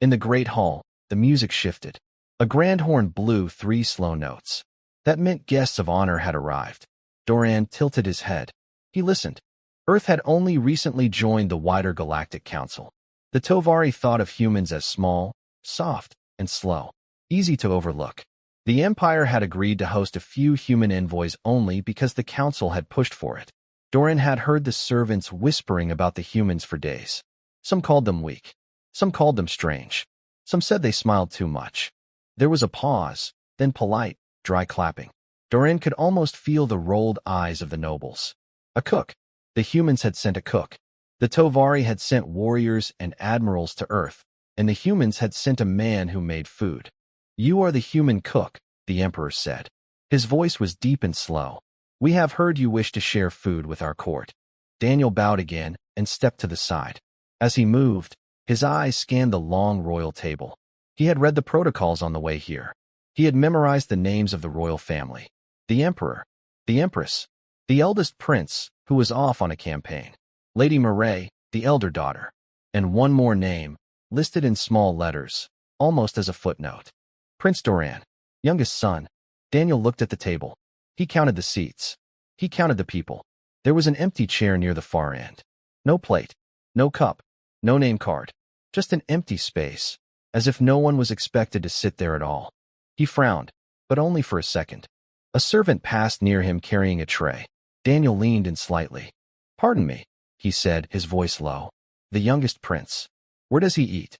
In the great hall, the music shifted. A grand horn blew 3 slow notes. That meant guests of honor had arrived. Doran tilted his head. He listened. Earth had only recently joined the wider galactic council. The Tovari thought of humans as small, soft, and slow, easy to overlook. The Empire had agreed to host a few human envoys only because the council had pushed for it. Doran had heard the servants whispering about the humans for days. Some called them weak. Some called them strange. Some said they smiled too much. There was a pause, then polite, dry clapping. Doran could almost feel the rolled eyes of the nobles. A cook. The humans had sent a cook. The Tovari had sent warriors and admirals to Earth, and the humans had sent a man who made food. You are the human cook, the Emperor said. His voice was deep and slow. We have heard you wish to share food with our court. Daniel bowed again and stepped to the side. As he moved, his eyes scanned the long royal table. He had read the protocols on the way here. He had memorized the names of the royal family. The Emperor, the Empress, the eldest prince, who was off on a campaign, Lady Murray, the elder daughter, and one more name, listed in small letters, almost as a footnote. Prince Doran, youngest son. Daniel looked at the table. He counted the seats. He counted the people. There was an empty chair near the far end. No plate, no cup, no name card, just an empty space, as if no one was expected to sit there at all. He frowned, but only for a second. A servant passed near him carrying a tray. Daniel leaned in slightly. Pardon me, he said, his voice low. The youngest prince. Where does he eat?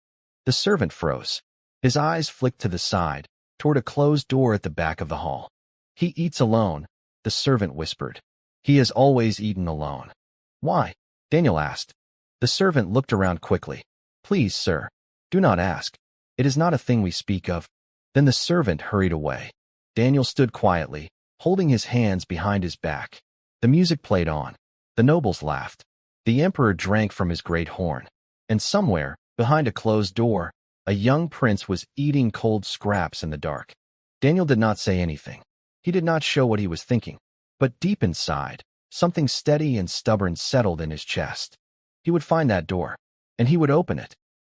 The servant froze. His eyes flicked to the side, toward a closed door at the back of the hall. He eats alone, the servant whispered. He has always eaten alone. Why? Daniel asked. The servant looked around quickly. Please, sir, do not ask. It is not a thing we speak of. Then the servant hurried away. Daniel stood quietly, holding his hands behind his back. The music played on. The nobles laughed. The emperor drank from his great horn. And somewhere, behind a closed door, a young prince was eating cold scraps in the dark. Daniel did not say anything. He did not show what he was thinking. But deep inside, something steady and stubborn settled in his chest. He would find that door, and he would open it.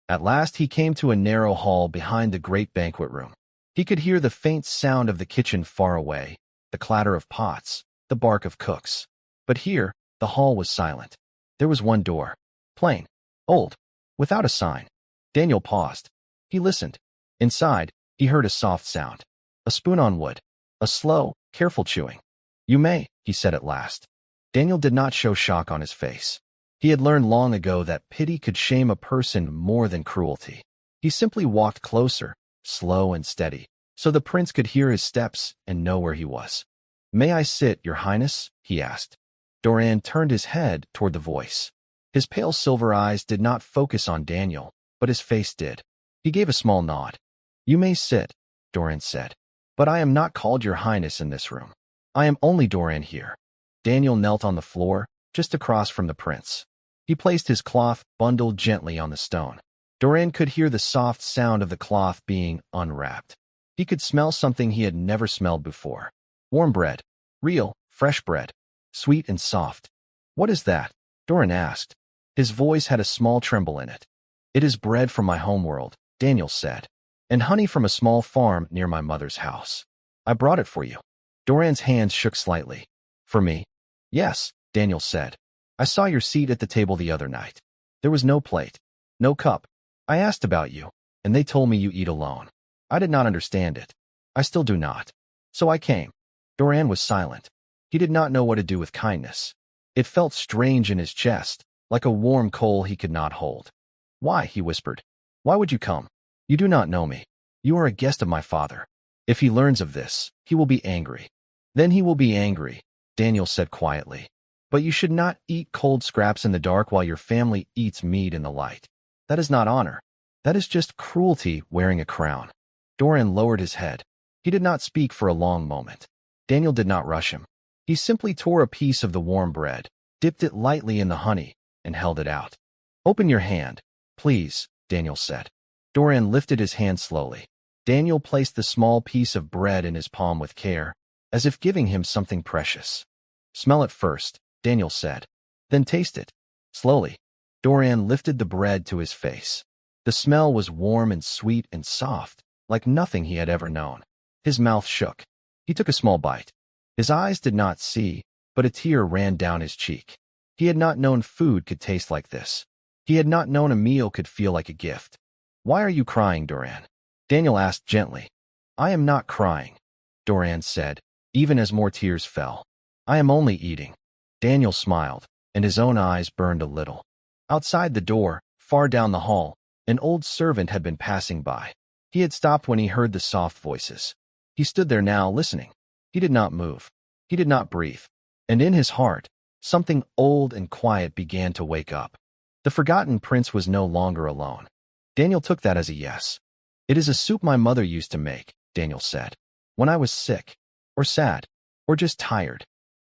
At last he came to a narrow hall behind the great banquet room. He could hear the faint sound of the kitchen far away, the clatter of pots, the bark of cooks. But here, the hall was silent. There was one door. Plain. Old. Without a sign. Daniel paused. He listened. Inside, he heard a soft sound. A spoon on wood. A slow, careful chewing. You may, he said at last. Daniel did not show shock on his face. He had learned long ago that pity could shame a person more than cruelty. He simply walked closer, slow and steady, so the prince could hear his steps and know where he was. May I sit, your highness? He asked. Doran turned his head toward the voice. His pale silver eyes did not focus on Daniel, but his face did. He gave a small nod. You may sit, Doran said. But I am not called your highness in this room. I am only Doran here. Daniel knelt on the floor, just across from the prince. He placed his cloth bundle gently on the stone. Doran could hear the soft sound of the cloth being unwrapped. He could smell something he had never smelled before. Warm bread. Real, fresh bread. Sweet and soft. What is that? Doran asked. His voice had a small tremble in it. It is bread from my homeworld, Daniel said, and honey from a small farm near my mother's house. I brought it for you. Doran's hands shook slightly. For me? Yes, Daniel said. I saw your seat at the table the other night. There was no plate, no cup. I asked about you, and they told me you eat alone. I did not understand it. I still do not. So I came. Doran was silent. He did not know what to do with kindness. It felt strange in his chest, like a warm coal he could not hold. Why? He whispered. Why would you come? You do not know me. You are a guest of my father. If he learns of this, he will be angry. Then he will be angry, Daniel said quietly. But you should not eat cold scraps in the dark while your family eats meat in the light. That is not honor. That is just cruelty wearing a crown. Doran lowered his head. He did not speak for a long moment. Daniel did not rush him. He simply tore a piece of the warm bread, dipped it lightly in the honey, and held it out. Open your hand, please, Daniel said. Doran lifted his hand slowly. Daniel placed the small piece of bread in his palm with care, as if giving him something precious. Smell it first, Daniel said. Then taste it. Slowly. Doran lifted the bread to his face. The smell was warm and sweet and soft, like nothing he had ever known. His mouth shook. He took a small bite. His eyes did not see, but a tear ran down his cheek. He had not known food could taste like this. He had not known a meal could feel like a gift. "Why are you crying, Doran?" Daniel asked gently. "I am not crying," Doran said, even as more tears fell. "I am only eating." Daniel smiled, and his own eyes burned a little. Outside the door, far down the hall, an old servant had been passing by. He had stopped when he heard the soft voices. He stood there now, listening. He did not move. He did not breathe. And in his heart, something old and quiet began to wake up. The forgotten prince was no longer alone. Daniel took that as a yes. "It is a soup my mother used to make," Daniel said, "when I was sick, or sad, or just tired."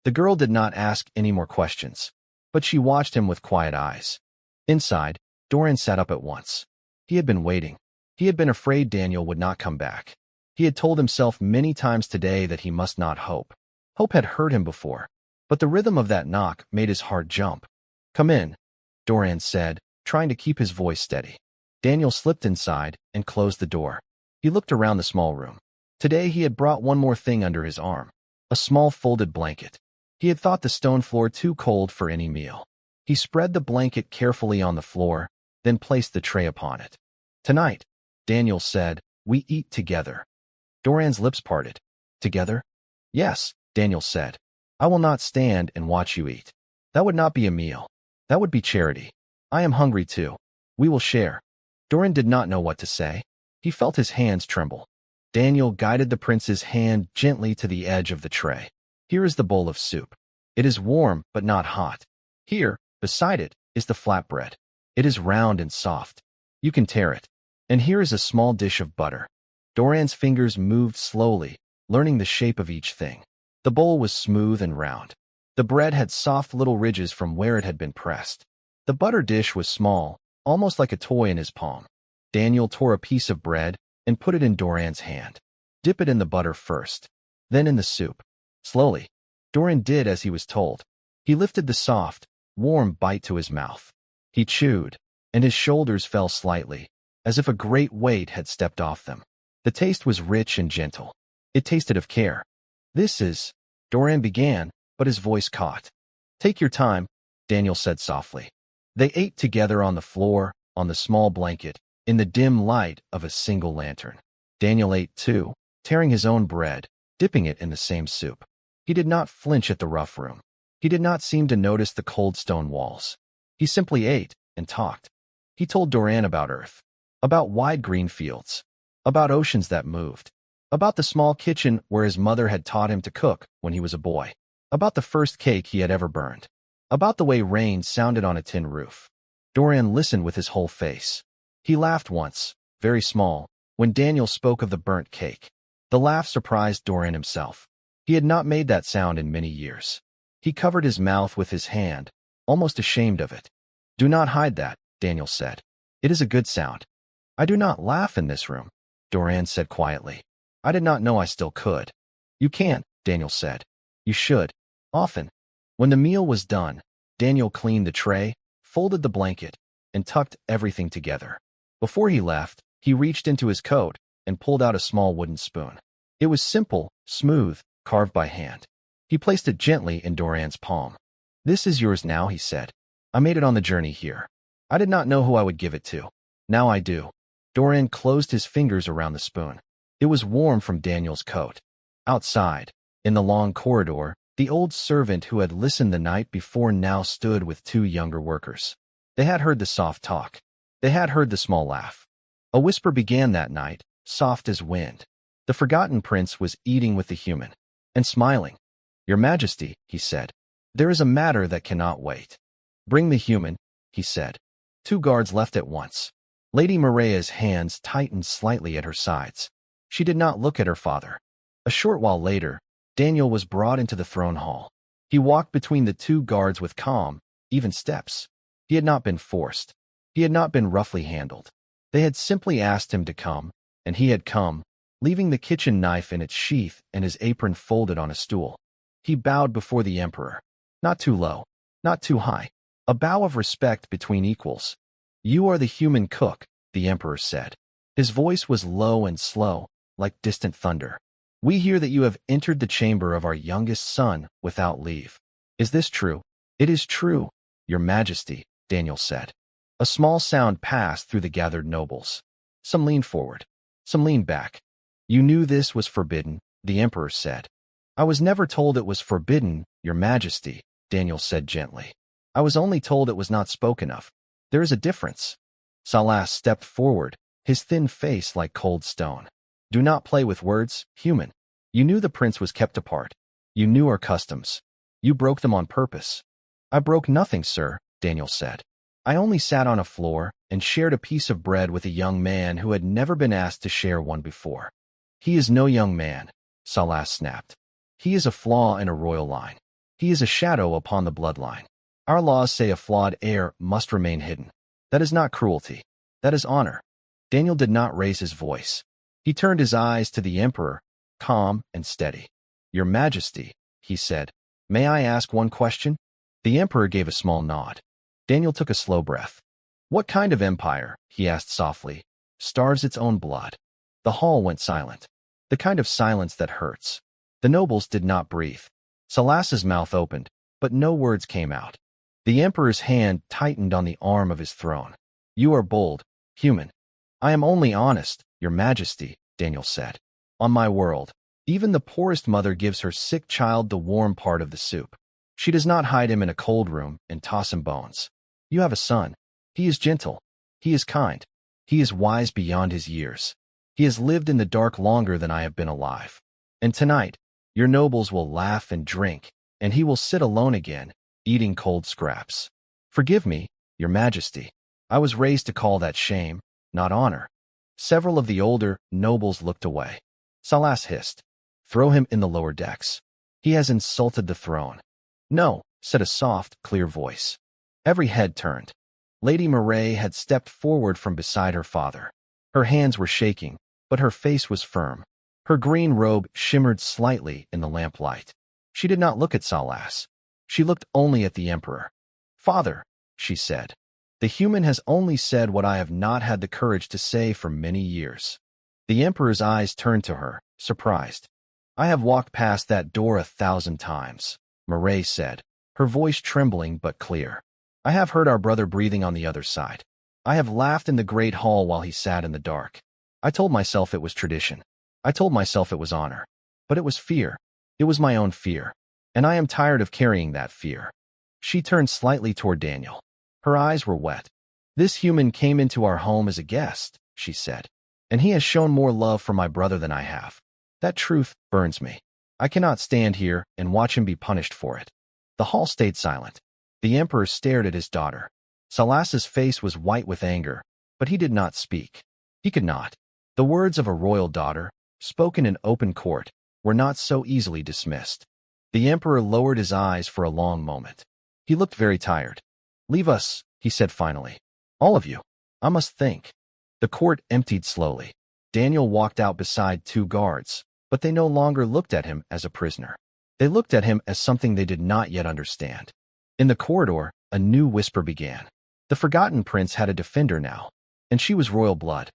The girl did not ask any more questions, but she watched him with quiet eyes. Inside, Doran sat up at once. He had been waiting. He had been afraid Daniel would not come back. He had told himself many times today that he must not hope. Hope had hurt him before, but the rhythm of that knock made his heart jump. "Come in," Doran said, trying to keep his voice steady. Daniel slipped inside and closed the door. He looked around the small room. Today he had brought one more thing under his arm, a small folded blanket. He had thought the stone floor too cold for any meal. He spread the blanket carefully on the floor, then placed the tray upon it. "Tonight," Daniel said, "we eat together." Doran's lips parted. "Together?" "Yes," Daniel said. "I will not stand and watch you eat. That would not be a meal. That would be charity. I am hungry too. We will share." Doran did not know what to say. He felt his hands tremble. Daniel guided the prince's hand gently to the edge of the tray. "Here is the bowl of soup. It is warm but not hot. Here, beside it, is the flatbread. It is round and soft. You can tear it. And here is a small dish of butter." Doran's fingers moved slowly, learning the shape of each thing. The bowl was smooth and round. The bread had soft little ridges from where it had been pressed. The butter dish was small, almost like a toy in his palm. Daniel tore a piece of bread and put it in Doran's hand. "Dip it in the butter first, then in the soup." Slowly, Doran did as he was told. He lifted the soft, warm bite to his mouth. He chewed, and his shoulders fell slightly, as if a great weight had stepped off them. The taste was rich and gentle. It tasted of care. "This is," Doran began, but his voice caught. "Take your time," Daniel said softly. They ate together on the floor, on the small blanket, in the dim light of a single lantern. Daniel ate too, tearing his own bread, dipping it in the same soup. He did not flinch at the rough room. He did not seem to notice the cold stone walls. He simply ate and talked. He told Doran about Earth, about wide green fields, about oceans that moved, about the small kitchen where his mother had taught him to cook when he was a boy, about the first cake he had ever burned, about the way rain sounded on a tin roof. Doran listened with his whole face. He laughed once, very small, when Daniel spoke of the burnt cake. The laugh surprised Doran himself. He had not made that sound in many years. He covered his mouth with his hand, almost ashamed of it. "Do not hide that," Daniel said. "It is a good sound." "I do not laugh in this room," Doran said quietly. "I did not know I still could." "You can," Daniel said. "You should. Often." When the meal was done, Daniel cleaned the tray, folded the blanket, and tucked everything together. Before he left, he reached into his coat and pulled out a small wooden spoon. It was simple, smooth, carved by hand. He placed it gently in Doran's palm. "This is yours now," he said. "I made it on the journey here. I did not know who I would give it to. Now I do." Doran closed his fingers around the spoon. It was warm from Daniel's coat. Outside, in the long corridor, the old servant who had listened the night before now stood with two younger workers. They had heard the soft talk. They had heard the small laugh. A whisper began that night, soft as wind. The forgotten prince was eating with the human, and smiling. "Your Majesty," he said, "there is a matter that cannot wait." "Bring the human," he said. Two guards left at once. Lady Maria's hands tightened slightly at her sides. She did not look at her father. A short while later, Daniel was brought into the throne hall. He walked between the two guards with calm, even steps. He had not been forced. He had not been roughly handled. They had simply asked him to come, and he had come, leaving the kitchen knife in its sheath and his apron folded on a stool. He bowed before the emperor. Not too low, not too high. A bow of respect between equals. "You are the human cook," the emperor said. His voice was low and slow, like distant thunder. We hear that you have entered the chamber of our youngest son without leave. Is this true? It is true, your majesty, Daniel said. A small sound passed through the gathered nobles. Some leaned forward. Some leaned back. You knew this was forbidden, the emperor said. I was never told it was forbidden, your majesty, Daniel said gently. I was only told it was not spoken of. There is a difference. Salas stepped forward, his thin face like cold stone. Do not play with words, human. You knew the prince was kept apart. You knew our customs. You broke them on purpose. I broke nothing, sir, Daniel said. I only sat on a floor and shared a piece of bread with a young man who had never been asked to share one before. He is no young man, Salas snapped. He is a flaw in a royal line. He is a shadow upon the bloodline. Our laws say a flawed heir must remain hidden. That is not cruelty. That is honor. Daniel did not raise his voice. He turned his eyes to the emperor, calm and steady. Your majesty, he said, may I ask one question? The emperor gave a small nod. Daniel took a slow breath. What kind of empire, he asked softly, starves its own blood? The hall went silent. The kind of silence that hurts. The nobles did not breathe. Salas's mouth opened, but no words came out. The emperor's hand tightened on the arm of his throne. You are bold, human. I am only honest, your majesty, Daniel said. On my world, even the poorest mother gives her sick child the warm part of the soup. She does not hide him in a cold room and toss him bones. You have a son. He is gentle. He is kind. He is wise beyond his years. He has lived in the dark longer than I have been alive. And tonight, your nobles will laugh and drink, and he will sit alone again, eating cold scraps. Forgive me, your majesty. I was raised to call that shame, not honor. Several of the older nobles looked away. Salas hissed. Throw him in the lower decks. He has insulted the throne. No, said a soft, clear voice. Every head turned. Lady Murray had stepped forward from beside her father. Her hands were shaking, but her face was firm. Her green robe shimmered slightly in the lamplight. She did not look at Salas. She looked only at the emperor. Father, she said. The human has only said what I have not had the courage to say for many years. The emperor's eyes turned to her, surprised. I have walked past that door 1,000 times, Murray said, her voice trembling but clear. I have heard our brother breathing on the other side. I have laughed in the great hall while he sat in the dark. I told myself it was tradition. I told myself it was honor. But it was fear. It was my own fear. And I am tired of carrying that fear. She turned slightly toward Daniel. Her eyes were wet. This human came into our home as a guest, she said. And he has shown more love for my brother than I have. That truth burns me. I cannot stand here and watch him be punished for it. The hall stayed silent. The emperor stared at his daughter. Salas's face was white with anger, but he did not speak. He could not. The words of a royal daughter, spoken in open court, were not so easily dismissed. The emperor lowered his eyes for a long moment. He looked very tired. Leave us, he said finally. All of you. I must think. The court emptied slowly. Daniel walked out beside 2 guards, but they no longer looked at him as a prisoner. They looked at him as something they did not yet understand. In the corridor, a new whisper began. The forgotten prince had a defender now, and she was royal blood.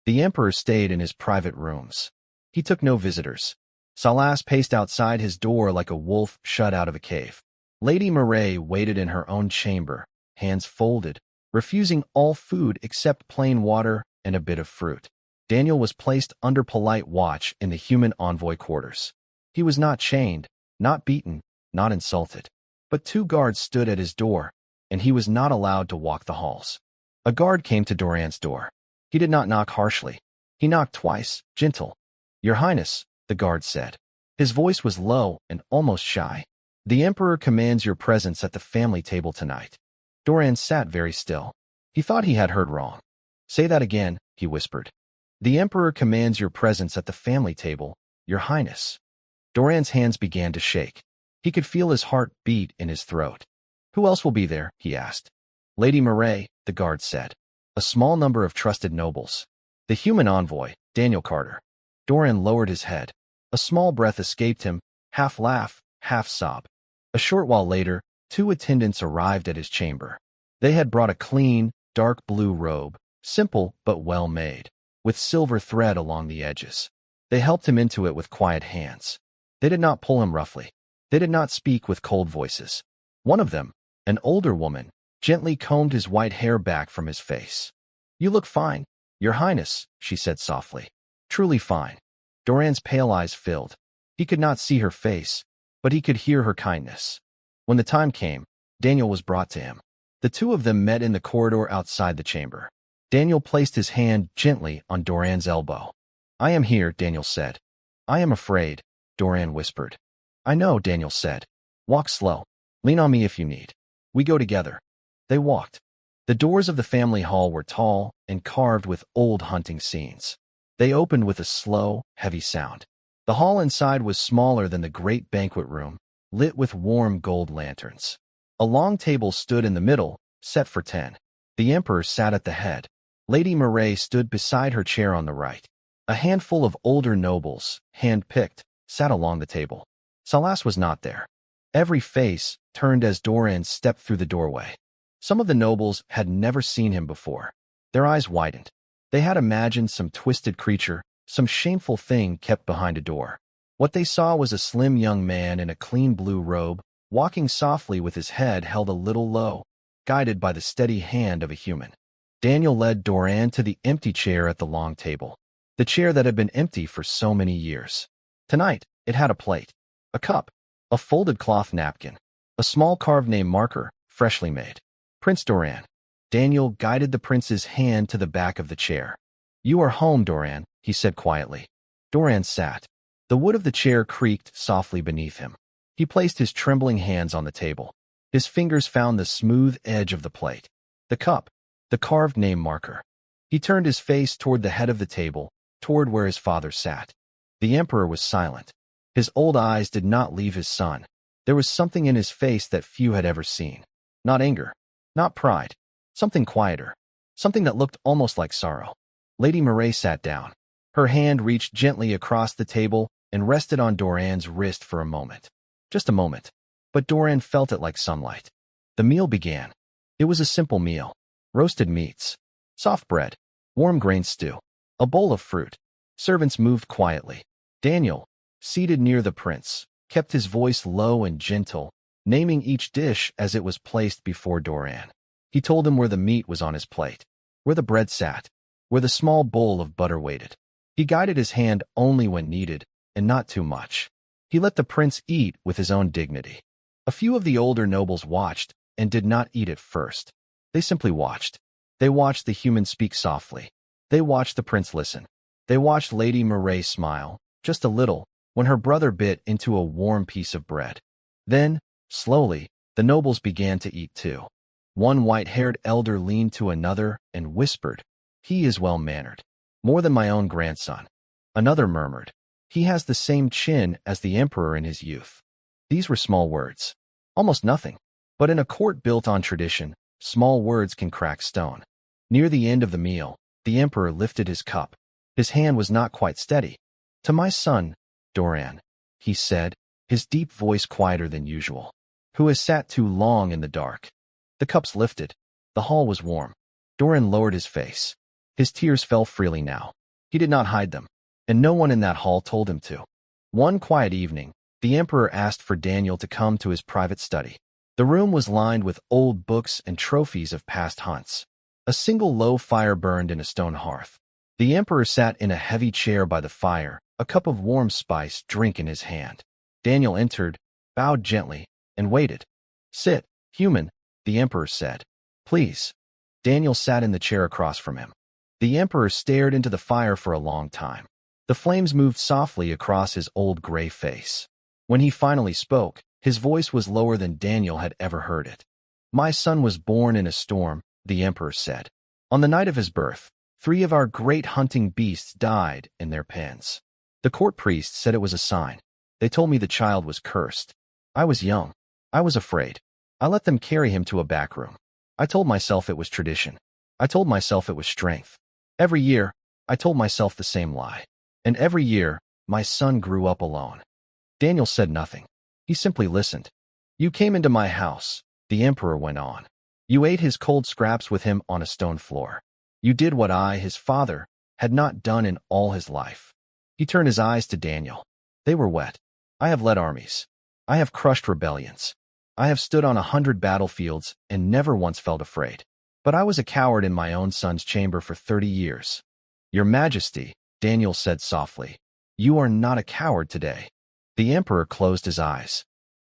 The emperor stayed in his private rooms. He took no visitors. Salas paced outside his door like a wolf shut out of a cave. Lady Murray waited in her own chamber, hands folded, refusing all food except plain water and a bit of fruit. Daniel was placed under polite watch in the human envoy quarters. He was not chained, not beaten, not insulted. But 2 guards stood at his door, and he was not allowed to walk the halls. A guard came to Doran's door. He did not knock harshly. He knocked twice, gentle. Your Highness, the guard said. His voice was low and almost shy. The Emperor commands your presence at the family table tonight. Doran sat very still. He thought he had heard wrong. Say that again, he whispered. The Emperor commands your presence at the family table, your Highness. Doran's hands began to shake. He could feel his heart beat in his throat. Who else will be there? He asked. Lady Murray, the guard said. A small number of trusted nobles. The human envoy, Daniel Carter. Doran lowered his head. A small breath escaped him, half laugh, half sob. A short while later, 2 attendants arrived at his chamber. They had brought a clean, dark blue robe, simple but well made, with silver thread along the edges. They helped him into it with quiet hands. They did not pull him roughly. They did not speak with cold voices. One of them, an older woman, gently combed his white hair back from his face. "You look fine, Your Highness," she said softly. "Truly fine." Doran's pale eyes filled. He could not see her face, but he could hear her kindness. When the time came, Daniel was brought to him. The two of them met in the corridor outside the chamber. Daniel placed his hand gently on Doran's elbow. "I am here," Daniel said. "I am afraid," Doran whispered. "I know," Daniel said. "Walk slow. Lean on me if you need. We go together." They walked. The doors of the family hall were tall and carved with old hunting scenes. They opened with a slow, heavy sound. The hall inside was smaller than the great banquet room, lit with warm gold lanterns. A long table stood in the middle, set for 10. The Emperor sat at the head. Lady Murray stood beside her chair on the right. A handful of older nobles, hand-picked, sat along the table. Salas was not there. Every face turned as Doran stepped through the doorway. Some of the nobles had never seen him before. Their eyes widened. They had imagined some twisted creature, some shameful thing kept behind a door. What they saw was a slim young man in a clean blue robe, walking softly with his head held a little low, guided by the steady hand of a human. Daniel led Doran to the empty chair at the long table. The chair that had been empty for so many years. Tonight, it had a plate, a cup, a folded cloth napkin, a small carved name marker, freshly made. "Prince Doran." Daniel guided the prince's hand to the back of the chair. "You are home, Doran," he said quietly. Doran sat. The wood of the chair creaked softly beneath him. He placed his trembling hands on the table. His fingers found the smooth edge of the plate, the cup, the carved name marker. He turned his face toward the head of the table, toward where his father sat. The Emperor was silent. His old eyes did not leave his son. There was something in his face that few had ever seen. Not anger, not pride, something quieter, something that looked almost like sorrow. Lady Murray sat down. Her hand reached gently across the table and rested on Doran's wrist for a moment. Just a moment. But Doran felt it like sunlight. The meal began. It was a simple meal. Roasted meats, soft bread, warm grain stew, a bowl of fruit. Servants moved quietly. Daniel, seated near the prince, kept his voice low and gentle, naming each dish as it was placed before Doran. He told him where the meat was on his plate, where the bread sat, where the small bowl of butter waited. He guided his hand only when needed, and not too much. He let the prince eat with his own dignity. A few of the older nobles watched and did not eat at first. They simply watched. They watched the human speak softly. They watched the prince listen. They watched Lady Murray smile, just a little, when her brother bit into a warm piece of bread. Then, slowly, the nobles began to eat too. One white-haired elder leaned to another and whispered, "He is well-mannered, more than my own grandson." Another murmured, "He has the same chin as the emperor in his youth." These were small words. Almost nothing. But in a court built on tradition, small words can crack stone. Near the end of the meal, the emperor lifted his cup. His hand was not quite steady. "To my son, Doran," he said, his deep voice quieter than usual, "who has sat too long in the dark." The cups lifted. The hall was warm. Doran lowered his face. His tears fell freely now. He did not hide them, and no one in that hall told him to. One quiet evening, the emperor asked for Daniel to come to his private study. The room was lined with old books and trophies of past hunts. A single low fire burned in a stone hearth. The emperor sat in a heavy chair by the fire, a cup of warm spiced drink in his hand. Daniel entered, bowed gently, and waited. "Sit, human," the emperor said. "Please." Daniel sat in the chair across from him. The emperor stared into the fire for a long time. The flames moved softly across his old gray face. When he finally spoke, his voice was lower than Daniel had ever heard it. "My son was born in a storm," the emperor said. "On the night of his birth, 3 of our great hunting beasts died in their pens. The court priest said it was a sign. They told me the child was cursed. I was young. I was afraid. I let them carry him to a back room. I told myself it was tradition. I told myself it was strength. Every year, I told myself the same lie. And every year, my son grew up alone." Daniel said nothing. He simply listened. "You came into my house," the emperor went on. "You ate his cold scraps with him on a stone floor. You did what I, his father, had not done in all his life. He turned his eyes to Daniel. They were wet. I have led armies. I have crushed rebellions. I have stood on 100 battlefields and never once felt afraid. But I was a coward in my own son's chamber for 30 years. Your Majesty, Daniel said softly, you are not a coward today. The emperor closed his eyes.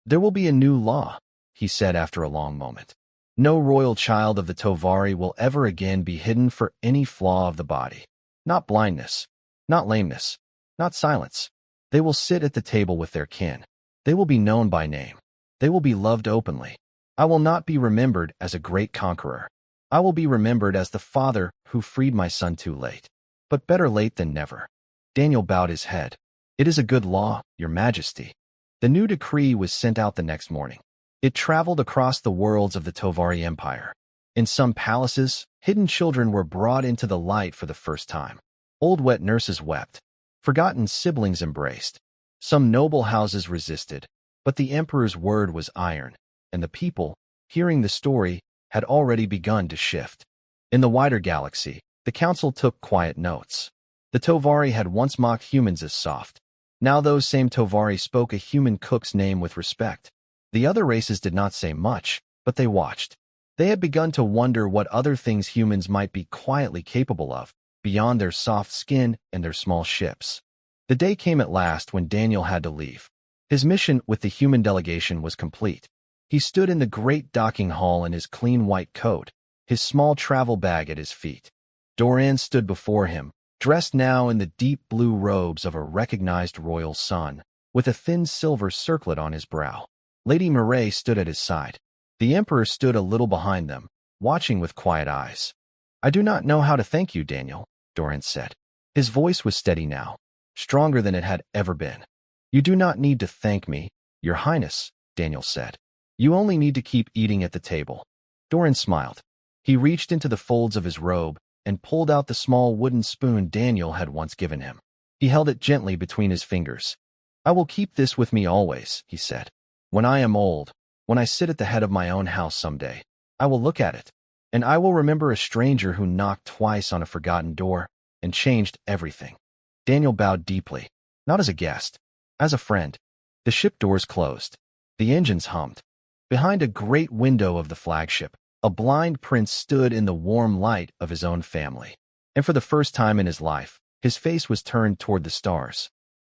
There will be a new law, he said after a long moment. No royal child of the Tovari will ever again be hidden for any flaw of the body. Not blindness, not lameness, not silence. They will sit at the table with their kin. They will be known by name. They will be loved openly. I will not be remembered as a great conqueror. I will be remembered as the father who freed my son too late. But better late than never. Daniel bowed his head. It is a good law, Your Majesty. The new decree was sent out the next morning. It traveled across the worlds of the Tovari Empire. In some palaces, hidden children were brought into the light for the first time. Old wet nurses wept. Forgotten siblings embraced. Some noble houses resisted, but the emperor's word was iron, and the people, hearing the story, had already begun to shift. In the wider galaxy, the council took quiet notes. The Tovari had once mocked humans as soft. Now those same Tovari spoke a human cook's name with respect. The other races did not say much, but they watched. They had begun to wonder what other things humans might be quietly capable of, beyond their soft skin and their small ships. The day came at last when Daniel had to leave. His mission with the human delegation was complete. He stood in the great docking hall in his clean white coat, his small travel bag at his feet. Doran stood before him, dressed now in the deep blue robes of a recognized royal son, with a thin silver circlet on his brow. Lady Murray stood at his side. The emperor stood a little behind them, watching with quiet eyes. I do not know how to thank you, Daniel, Doran said. His voice was steady now, stronger than it had ever been. You do not need to thank me, Your Highness, Daniel said. You only need to keep eating at the table. Doran smiled. He reached into the folds of his robe and pulled out the small wooden spoon Daniel had once given him. He held it gently between his fingers. I will keep this with me always, he said. When I am old, when I sit at the head of my own house someday, I will look at it, and I will remember a stranger who knocked twice on a forgotten door and changed everything. Daniel bowed deeply, not as a guest, as a friend. The ship doors closed. The engines hummed. Behind a great window of the flagship, a blind prince stood in the warm light of his own family. And for the first time in his life, his face was turned toward the stars.